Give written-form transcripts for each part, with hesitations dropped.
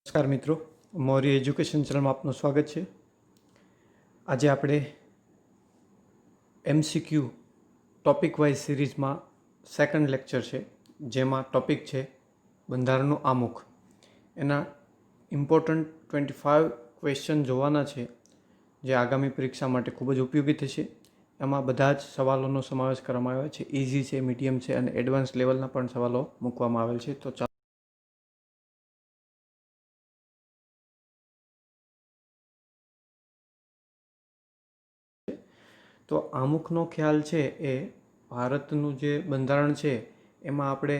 નમસ્કાર મિત્રો, મૌર્ય એજ્યુકેશન ચેનલમાં આપનું સ્વાગત છે. આજે આપણે MCQ ટોપિક વાઇઝ સિરીઝમાં સેકન્ડ લેક્ચર છે, જેમાં ટોપિક છે બંધારણનું આમુખ. એના ઇમ્પોર્ટન્ટ 25 ક્વેશ્ચન જોવાના છે, જે આગામી પરીક્ષા માટે ખૂબ જ ઉપયોગી થશે. એમાં બધા જ સવાલોનો સમાવેશ કરવામાં આવ્યો છે. ઇઝી છે, મીડિયમ છે અને એડવાન્સ લેવલના પણ સવાલો મૂકવામાં આવેલ છે. તો આમુખનો ખ્યાલ છે એ ભારતનું જે બંધારણ છે એમાં આપણે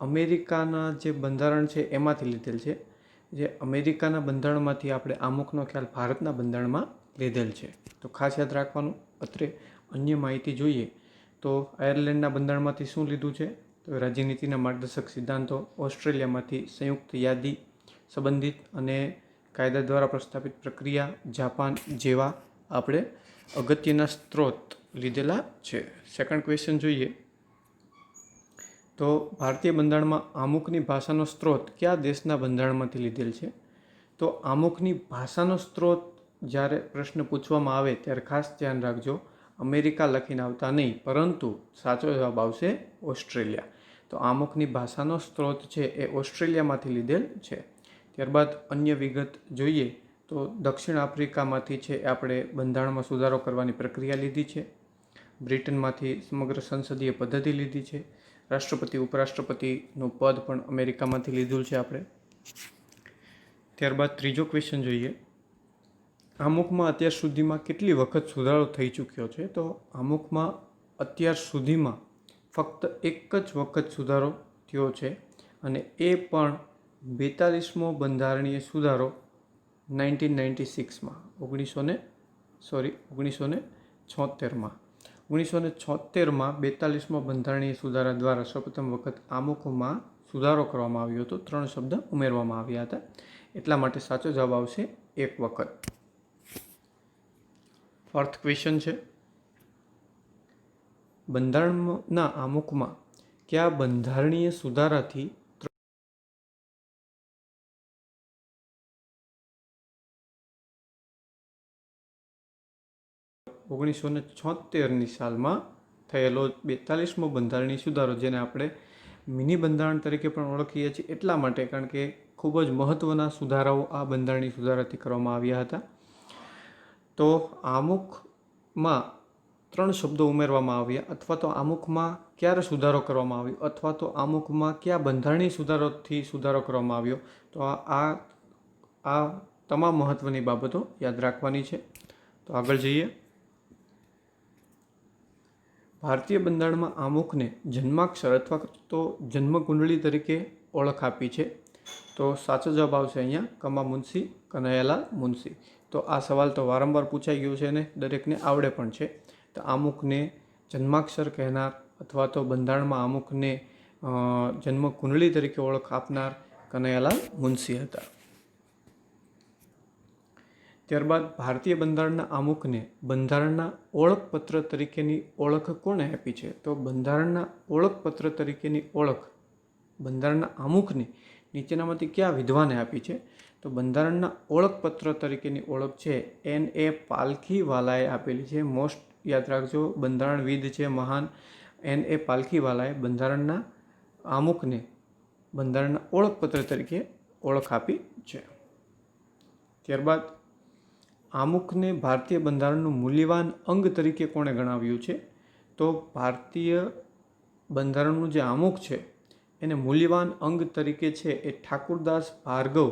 અમેરિકાના જે બંધારણ છે એમાંથી લીધેલ છે. જે અમેરિકાના બંધારણમાંથી આપણે આમુખનો ખ્યાલ ભારતના બંધારણમાં લીધેલ છે. તો ખાસ યાદ રાખવાનું. અત્રે અન્ય માહિતી જોઈએ તો આયર્લેન્ડના બંધારણમાંથી શું લીધું છે? તો રાજ્યનીતિના માર્ગદર્શક સિદ્ધાંતો. ઓસ્ટ્રેલિયામાંથી સંયુક્ત યાદી સંબંધિત અને કાયદા દ્વારા પ્રસ્થાપિત પ્રક્રિયા. જાપાન જેવા આપણે અગત્યના સ્ત્રોત લીધેલા છે. સેકન્ડ ક્વેશ્ચન જોઈએ તો ભારતીય બંધારણમાં આમુખની ભાષાનો સ્ત્રોત કયા દેશના બંધારણમાંથી લીધેલ છે? તો આમુખની ભાષાનો સ્ત્રોત જ્યારે પ્રશ્ન પૂછવામાં આવે ત્યારે ખાસ ધ્યાન રાખજો, અમેરિકા લખીને આવતા નહીં, પરંતુ સાચો જવાબ આવશે ઓસ્ટ્રેલિયા. તો આમુખની ભાષાનો સ્ત્રોત છે એ ઓસ્ટ્રેલિયામાંથી લીધેલ છે. ત્યારબાદ અન્ય વિગત જોઈએ તો દક્ષિણ આફ્રિકામાંથી છે આપણે બંધારણમાં સુધારો કરવાની પ્રક્રિયા લીધી છે. બ્રિટનમાંથી સમગ્ર સંસદીય પદ્ધતિ લીધી છે. રાષ્ટ્રપતિ ઉપરાષ્ટ્રપતિનું પદ પણ અમેરિકામાંથી લીધું છે આપણે. ત્યારબાદ ત્રીજો ક્વેશ્ચન જોઈએ, આમુખમાં અત્યાર સુધીમાં કેટલી વખત સુધારો થઈ ચૂક્યો છે? તો આમુખમાં અત્યાર સુધીમાં ફક્ત એક જ વખત સુધારો થયો છે, અને એ પણ 42મો બંધારણીય સુધારો 1996માં 1976માં 42મા બંધારણીય સુધારા દ્વારા સૌપ્રથમ વખત આમુખમાં સુધારો કરવામાં આવ્યો હતો. 3 શબ્દ ઉમેરવામાં આવ્યા હતા. એટલા માટે સાચો જવાબ આવશે એક વખત. ફોર્થ ક્વેશ્ચન છે, બંધારણના આમુખમાં કયા બંધારણીય સુધારાથી 1976ની સાલમાં થયેલો 42મો બંધારણીય સુધારો, જેને આપણે મિની બંધારણ તરીકે પણ ઓળખીએ છીએ, એટલા માટે કારણ કે ખૂબ જ મહત્ત્વના સુધારાઓ આ બંધારણીય સુધારાથી કરવામાં આવ્યા હતા. તો આમુખમાં 3 શબ્દો ઉમેરવામાં આવ્યા, અથવા તો આમુખમાં ક્યારે સુધારો કરવામાં આવ્યો, અથવા તો આમુખમાં કયા બંધારણીય સુધારોથી સુધારો કરવામાં આવ્યો. તો આ તમામ મહત્ત્વની બાબતો યાદ રાખવાની છે. તો આગળ જઈએ. ભારતીય બંધારણમાં આમુખને જન્માક્ષર અથવા તો જન્મકુંડળી તરીકે ઓળખ આપી છે. તો સાચો જવાબ આવશે અહીંયા કમા મુનશી, કનૈયાલાલ મુનશી. તો આ સવાલ તો વારંવાર પૂછાઈ ગયો છે અને દરેકને આવડે પણ છે. તો આમુખને જન્માક્ષર કહેનાર અથવા તો બંધારણમાં આમુખને જન્મકુંડળી તરીકે ઓળખ આપનાર કનૈયાલાલ મુનશી હતા. ત્યારબાદ ભારતીય બંધારણના આમુખને બંધારણના ઓળખપત્ર તરીકેની ઓળખ કોણે આપી છે? તો બંધારણના ઓળખપત્ર તરીકેની ઓળખ બંધારણના આમુખને નીચેનામાંથી કયા વિદ્વાને આપી છે? તો બંધારણના ઓળખપત્ર તરીકેની ઓળખ છે N.A. પાલખીવાલાએ આપેલી છે. મોસ્ટ યાદ રાખજો, બંધારણવિદ છે મહાન N.A. પાલખીવાલાએ બંધારણના આમુખને બંધારણના ઓળખપત્ર તરીકે ઓળખ આપી છે. ત્યારબાદ આમુખને ભારતીય બંધારણનું મૂલ્યવાન અંગ તરીકે કોણે ગણાવ્યું છે? તો ભારતીય બંધારણનું જે આમુખ છે એને મૂલ્યવાન અંગ તરીકે છે એ ઠાકુરદાસ ભાર્ગવ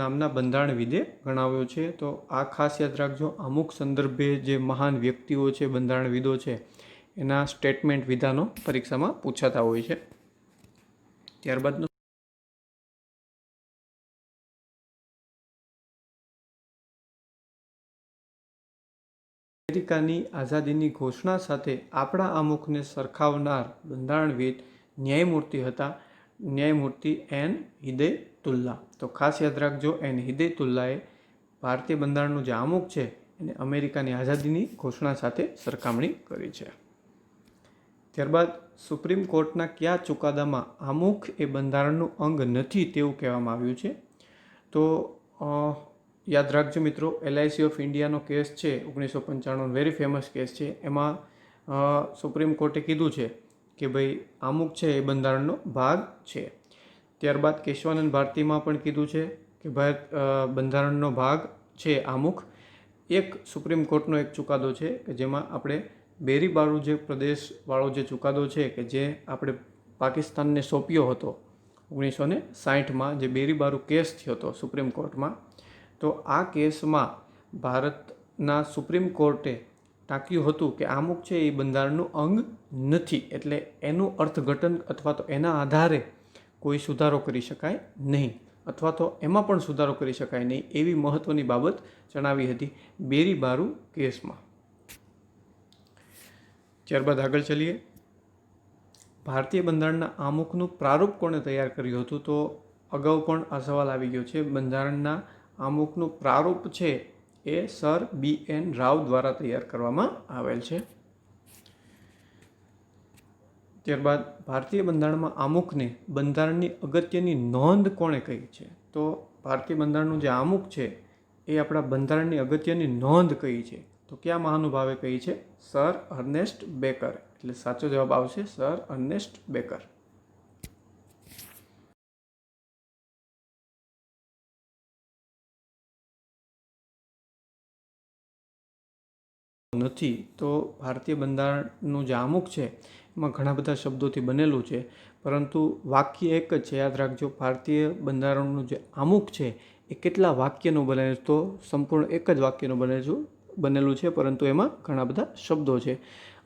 નામના બંધારણવિદે ગણાવ્યો છે. તો આ ખાસ યાદ રાખજો. અમુક સંદર્ભે જે મહાન વ્યક્તિઓ છે, બંધારણવિદો છે, એના સ્ટેટમેન્ટ વિધાનો પરીક્ષામાં પૂછાતા હોય છે. ત્યારબાદ અમેરિકાની આઝાદીની ઘોષણા સાથે આપણા આમુખને સરખાવનાર બંધારણવિદ ન્યાયમૂર્તિ હતા ન્યાયમૂર્તિ N. હિદેતુલ્લા. તો ખાસ યાદ રાખજો, N. હિદેતુલ્લાએ ભારતીય બંધારણનું જે આમુખ છે એને અમેરિકાની આઝાદીની ઘોષણા સાથે સરખામણી કરી છે. ત્યારબાદ સુપ્રીમ કોર્ટના કયા ચુકાદામાં આમુખ એ બંધારણનું અંગ નથી તેવું કહેવામાં આવ્યું છે? તો યાદ રાખજો મિત્રો, LIC ઓફ ઇન્ડિયાનો કેસ છે 1995, વેરી ફેમસ કેસ છે. એમાં સુપ્રીમ કોર્ટે કીધું છે કે ભાઈ આમુખ છે એ બંધારણનો ભાગ છે. ત્યારબાદ કેશવાનંદ ભારતીમાં પણ કીધું છે કે ભાઈ બંધારણનો ભાગ છે આમુખ. એક સુપ્રીમ કોર્ટનો એક ચુકાદો છે કે જેમાં આપણે બેરીબારું જે પ્રદેશવાળો જે ચુકાદો છે કે જે આપણે પાકિસ્તાનને સોંપ્યો હતો 1960માં, જે બેરીબારું કેસ થયો હતો સુપ્રીમ કોર્ટમાં. તો આ કેસમાં ભારતના સુપ્રીમ કોર્ટે ટાંક્યું હતું કે આમુખ છે એ બંધારણનું અંગ નથી, એટલે એનું અર્થઘટન અથવા તો એના આધારે કોઈ સુધારો કરી શકાય નહીં, અથવા તો એમાં પણ સુધારો કરી શકાય નહીં, એવી મહત્ત્વની બાબત જણાવી હતી બેરીબારું કેસમાં. ત્યારબાદ આગળ ચલીએ. ભારતીય બંધારણના આમુખનું પ્રારૂપ કોણે તૈયાર કર્યું હતું? તો અગાઉ પણ આ સવાલ આવી ગયો છે. બંધારણના આમુખનું પ્રારૂપ છે એ સર BN રાવ દ્વારા તૈયાર કરવામાં આવેલ છે. ત્યારબાદ ભારતીય બંધારણમાં આમુખને બંધારણની અગત્યની નોંધ કોણે કહી છે? તો ભારતીય બંધારણનું જે આમુખ છે એ આપણા બંધારણની અગત્યની નોંધ કહી છે. તો કયા મહાનુભાવે કહી છે? Sir Ernst baker. એટલે સાચો જવાબ આવશે સર અર્નેસ્ટ બેકર. નથી. તો ભારતીય બંધારણનું જે આમુખ છે એમાં ઘણા બધા શબ્દોથી બનેલું છે, પરંતુ વાક્ય એક જ છે. યાદ રાખજો, ભારતીય બંધારણનું જે આમુખ છે એ કેટલા વાક્યનું બનેલું? તો સંપૂર્ણ એક જ વાક્યનું બનેલું છે, પરંતુ એમાં ઘણા બધા શબ્દો છે.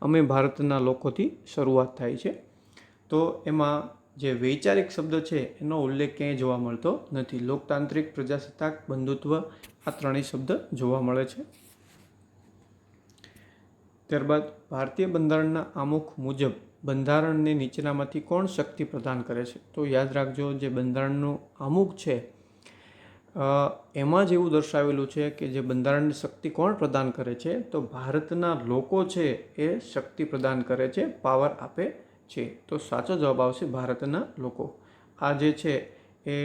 અમે ભારતના લોકોથી શરૂઆત થાય છે. તો એમાં જે વૈચારિક શબ્દ છે એનો ઉલ્લેખ ક્યાંય જોવા મળતો નથી. લોકતાંત્રિક, પ્રજાસત્તાક, બંધુત્વ, આ ત્રણેય શબ્દ જોવા મળે છે. ત્યારબાદ ભારતીય બંધારણના આમુખ મુજબ બંધારણને નીચેનામાંથી કોણ શક્તિ પ્રદાન કરે છે? તો યાદ રાખજો, જે બંધારણનું આમુખ છે એમાં જ એવું દર્શાવેલું છે કે જે બંધારણની શક્તિ કોણ પ્રદાન કરે છે? તો ભારતના લોકો છે એ શક્તિ પ્રદાન કરે છે, પાવર આપે છે. તો સાચો જવાબ આવશે ભારતના લોકો. આ જે છે એ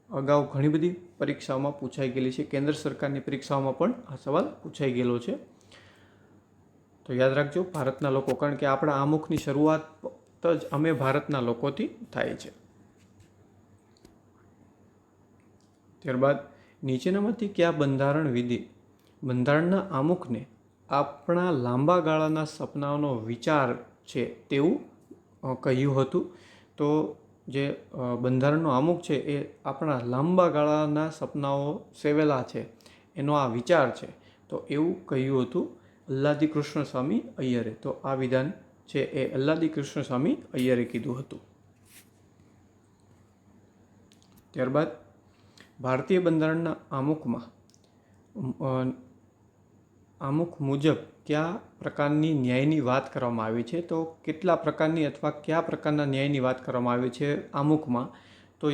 અગાઉ ઘણી બધી પરીક્ષાઓમાં પૂછાઈ ગયેલી છે. કેન્દ્ર સરકારની પરીક્ષાઓમાં પણ આ સવાલ પૂછાઈ ગયેલો છે. તો યાદ રાખજો, ભારતના લોકો, કારણ કે આપણા આમુખની શરૂઆત જ અમે ભારતના લોકોથી થાય છે. ત્યારબાદ નીચેનામાંથી કયા બંધારણ વિધિ બંધારણના આમુખને આપણા લાંબા ગાળાના સપનાઓનો વિચાર છે તેવું કહ્યું હતું? તો જે બંધારણનો આમુખ છે એ આપણા લાંબા ગાળાના સપનાઓ સેવેલા છે એનો આ વિચાર છે, તો એવું કહ્યું હતું અલ્લાદી કૃષ્ણસ્વામી અય્યરે. તો આ વિધાન છે એ અલ્લાદી કૃષ્ણસ્વામી અય્યરે કીધું હતું. ત્યારબાદ ભારતીય બંધારણના આમુખ મુજબ કયા પ્રકારની ન્યાયની વાત કરવામાં આવી છે? તો કેટલા પ્રકારની અથવા કયા પ્રકારના ન્યાયની વાત કરવામાં આવી છે આમુખમાં? તો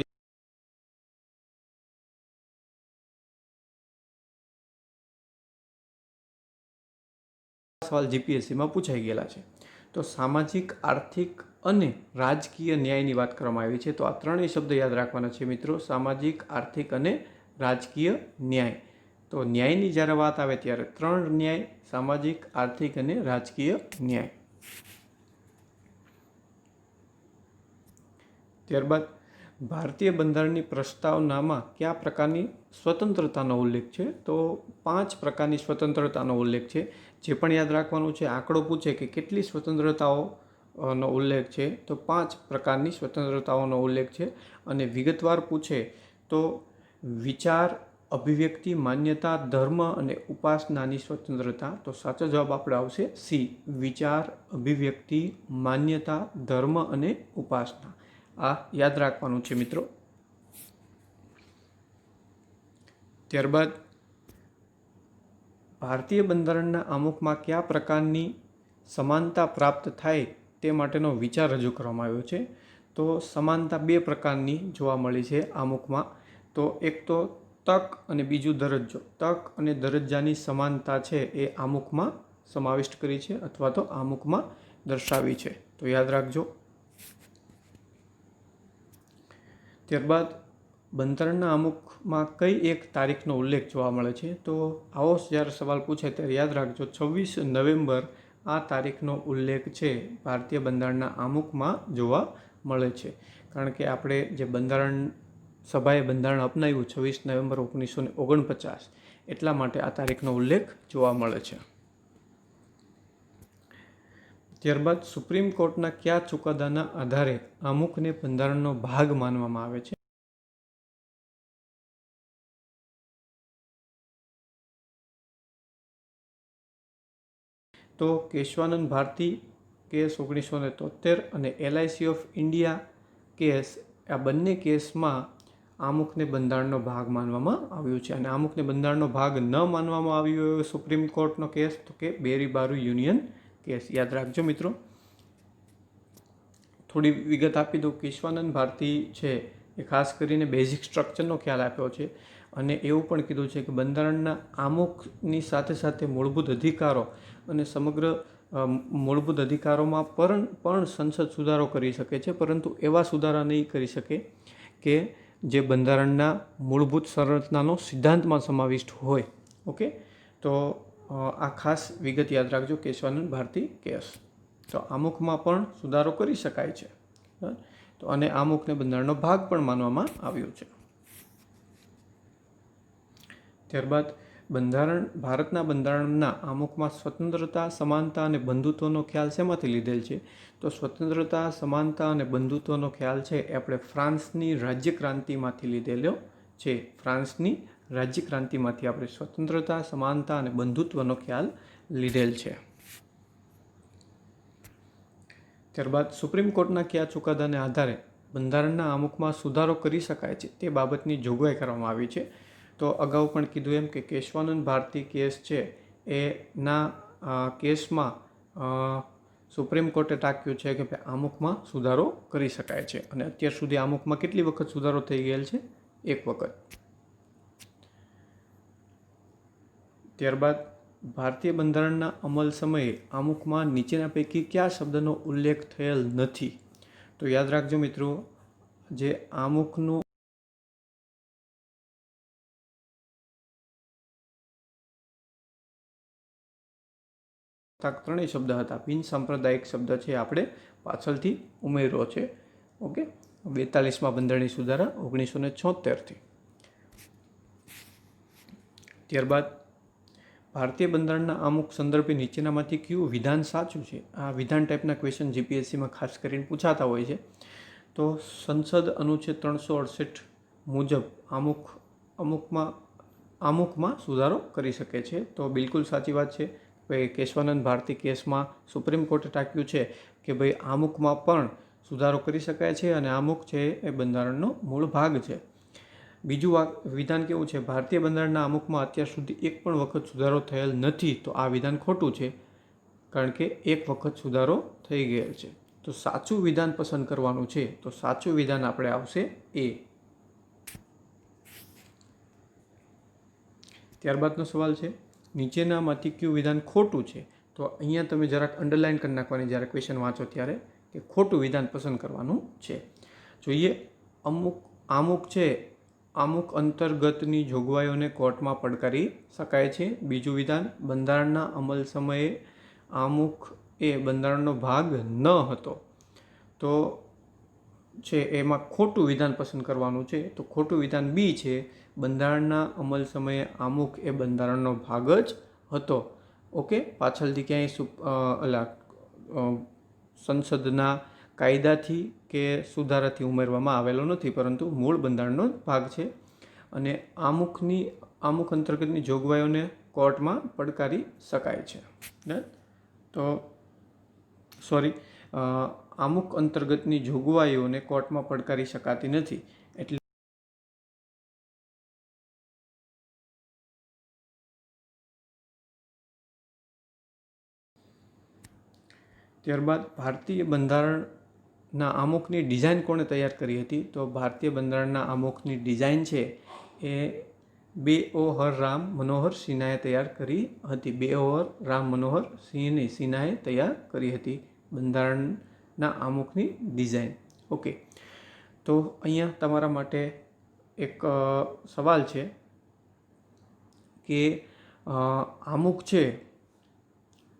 સવાલ GPSCમાં પૂછાઈ ગયેલા છે. તો સામાજિક, આર્થિક અને રાજકીય ન્યાયની વાત કરવામાં આવી છે. તો આ ત્રણેય શબ્દ યાદ રાખવાના છે મિત્રો: સામાજિક, આર્થિક અને રાજકીય ન્યાય. તો ન્યાયની જ્યારે વાત આવે ત્યારે ત્રણ ન્યાય: સામાજિક, આર્થિક અને રાજકીય ન્યાય. ત્યારબાદ ભારતીય બંધારણની પ્રસ્તાવનામાં કયા પ્રકારની સ્વતંત્રતાનો ઉલ્લેખ છે? તો 5 પ્રકારની સ્વતંત્રતાનો ઉલ્લેખ છે. જે પણ યાદ રાખવાનું છે, આંકડો પૂછે કે કેટલી સ્વતંત્રતાઓનો ઉલ્લેખ છે, તો 5 પ્રકારની સ્વતંત્રતાઓનો ઉલ્લેખ છે. અને વિગતવાર પૂછે તો વિચાર, અભિવ્યક્તિ, માન્યતા, ધર્મ અને ઉપાસનાની સ્વતંત્રતા. તો સાચો જવાબ આપણે આવશે C, વિચાર, અભિવ્યક્તિ, માન્યતા, ધર્મ અને ઉપાસના. આ યાદ રાખવાનું છે મિત્રો. ત્યારબાદ ભારતીય બંધારણના આમુખમાં કયા પ્રકારની સમાનતા પ્રાપ્ત થાય તે માટેનો વિચાર રજૂ કરવામાં આવ્યો છે? તો સમાનતા 2 પ્રકારની જોવા મળી છે આમુખમાં. તો એક તો તક અને બીજું દરજ્જો. તક અને દરજ્જાની સમાનતા છે એ આમુખમાં સમાવિષ્ટ કરી છે અથવા તો આમુખમાં દર્શાવી છે. તો યાદ રાખજો. ત્યારબાદ બંધારણના આમુખમાં કઈ એક તારીખનો ઉલ્લેખ જોવા મળે છે? તો આવો જ્યારે સવાલ પૂછે ત્યારે યાદ રાખજો 26 નવેમ્બર આ તારીખનો ઉલ્લેખ છે ભારતીય બંધારણના આમુખમાં જોવા મળે છે. કારણ કે આપણે જે બંધારણ સભાએ બંધારણ અપનાવ્યું 26 નવેમ્બર 1949 એટલા માટે આ તારીખનો ઉલ્લેખ જોવા મળે છે. ત્યારબાદ સુપ્રીમ કોર્ટના કયા ચુકાદાના આધારે આમુખને બંધારણનો ભાગ માનવામાં આવે છે? તો કેશવાનંદ ભારતી કેસ 1973 અને LIC ઓફ ઇન્ડિયા કેસ, આ બંને કેસમાં આમુખને બંધારણનો ભાગ માનવામાં આવ્યું છે. અને આમુખને બંધારણનો ભાગ ન માનવામાં આવ્યો એવો સુપ્રીમ કોર્ટનો કેસ તો કે બેરી બારુ યુનિયન કેસ. યાદ રાખજો મિત્રો. થોડી વિગત આપી દઉં. કેશવાનંદ ભારતી છે એ ખાસ કરીને બેઝિક સ્ટ્રક્ચરનો ખ્યાલ આપ્યો છે અને એવું પણ કીધું છે કે બંધારણના આમુખની સાથે સાથે મૂળભૂત અધિકારો અને સમગ્ર મૂળભૂત અધિકારોમાં પણ સંસદ સુધારો કરી શકે છે, પરંતુ એવા સુધારા નહીં કરી શકે કે જે બંધારણના મૂળભૂત સંરચનાનો સિદ્ધાંતમાં સમાવિષ્ટ હોય. ઓકે, તો આ ખાસ વિગત યાદ રાખજો કેશવાનંદ ભારતી કેસ. તો આમુખમાં પણ સુધારો કરી શકાય છે તો અને આમુખને બંધારણનો ભાગ પણ માનવામાં આવ્યો છે. ત્યારબાદ ભારતના બંધારણના આમુખમાં સ્વતંત્રતા, સમાનતા અને બંધુત્વનો ખ્યાલ શેમાંથી લીધેલ છે? તો સ્વતંત્રતા, સમાનતા અને બંધુત્વનો ખ્યાલ છે એ આપણે ફ્રાન્સની રાજ્ય ક્રાંતિમાંથી લીધેલો છે. ફ્રાન્સની રાજ્ય ક્રાંતિમાંથી આપણે સ્વતંત્રતા, સમાનતા અને બંધુત્વનો ખ્યાલ લીધેલ છે. ત્યારબાદ સુપ્રીમ કોર્ટના કયા ચુકાદાને આધારે બંધારણના આમુખમાં સુધારો કરી શકાય છે તે બાબતની જોગવાઈ કરવામાં આવી છે? તો અગાઉ પણ કીધું એમ કે કેશવાનંદ ભારતી કેસ છે એના કેસમાં સુપ્રીમ કોર્ટે તાક્યું છે કે આમુખમાં સુધારો કરી શકાય છે. અને અત્યાર સુધી આમુખમાં કેટલી વખત સુધારો થઈ ગયેલ છે? એક વખત. ત્યારબાદ ભારતીય બંધારણના અમલ સમયે આમુખમાં નીચેના પૈકી કયા શબ્દનો ઉલ્લેખ થયેલ નથી? તો યાદ રાખજો મિત્રો, જે આમુખનું ત્રણેય શબ્દ હતા. બિન સાંપ્રદાયિક શબ્દ છે આપણે પાછળથી ઉમેર્યો છે. ઓકે, 42માં બંધારણીય સુધારા 1976થી. ત્યારબાદ ભારતીય બંધારણના આમુખ સંદર્ભે નીચેનામાંથી કયું વિધાન સાચું છે? આ વિધાન ટાઈપના ક્વેશ્ચન GPSCમાં ખાસ કરીને પૂછાતા હોય છે. તો સંસદ અનુચ્છેદ 368 મુજબ આમુખમાં સુધારો કરી શકે છે. તો બિલકુલ સાચી વાત છે. કેશવાનંદ ભારતી કેસમાં સુપ્રીમ કોર્ટે તાક્યું છે કે ભાઈ આમુખમાં પણ સુધારો કરી શકાય છે અને આમુખ છે એ બંધારણનો મૂળ ભાગ છે. બીજું વિધાન કેવું છે? ભારતીય બંધારણના આમુખમાં અત્યાર સુધી એક પણ વખત સુધારો થયેલ નથી. તો આ વિધાન ખોટું છે, કારણ કે એક વખત સુધારો થઈ ગયેલ છે. તો સાચું વિધાન પસંદ કરવાનું છે. તો સાચું વિધાન આપણે આવશે એ. ત્યારબાદનો સવાલ છે, નીચેનામાંથી કયું વિધાન ખોટું છે? તો અહીંયા તમે જરાક અંડરલાઇન કરી નાખવાની જ્યારે ક્વેશ્ચન વાંચો ત્યારે, કે ખોટું વિધાન પસંદ કરવાનું છે. જોઈએ, આમુખ છે, આમુખ અંતર્ગતની જોગવાઈઓને કોર્ટમાં પડકારી શકાય છે. બીજું વિધાન, બંધારણના અમલ સમયે આમુખ એ બંધારણનો ભાગ ન હતો. તો છે એમાં ખોટું વિધાન પસંદ કરવાનું છે. તો ખોટું વિધાન બી છે, બંધારણના અમલ સમયે આમુખ એ બંધારણનો ભાગ જ હતો. ઓકે, પાછળથી ક્યાંય સંસદના કાયદાથી કે સુધારાથી ઉમેરવામાં આવેલો નથી, પરંતુ મૂળ બંધારણનો ભાગ છે. અને આમુખ અંતર્ગતની જોગવાઈઓને કોર્ટમાં પડકારી શકાય છે. તો આમુખ અંતર્ગતની જોગવાઈઓને કોર્ટમાં પડકારી શકાતી નથી. એટલે ત્યારબાદ ભારતીય બંધારણના આમુખની ડિઝાઇન કોણે તૈયાર કરી હતી? તો ભારતીય બંધારણના આમુખની ડિઝાઇન છે એ બેઓહર રામ મનોહર સિન્હાએ તૈયાર કરી હતી. બેઓહર રામ મનોહર સિન્હાએ તૈયાર કરી હતી બંધારણના આમુખની ડિઝાઇન. ઓકે, તો અહીંયા તમારા માટે એક સવાલ છે કે આમુખ છે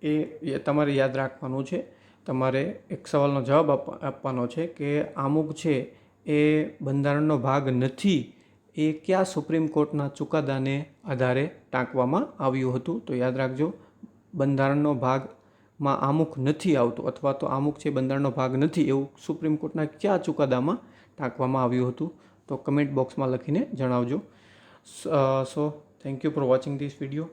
એ તમારે યાદ રાખવાનું છે. તમારે એક સવાલનો જવાબ આપવાનો છે કે આમુખ છે એ બંધારણનો ભાગ નથી એ કયા સુપ્રીમ કોર્ટના ચુકાદાને આધારે ટાંકવામાં આવ્યું હતું. તો યાદ રાખજો, બંધારણનો ભાગમાં આમુખ નથી આવતું અથવા તો આમુખ છે બંધારણનો ભાગ નથી એવું સુપ્રીમ કોર્ટના કયા ચુકાદામાં ટાંકવામાં આવ્યું હતું. તો કમેન્ટ બોક્સમાં લખીને જણાવજો. So thank you for watching this video.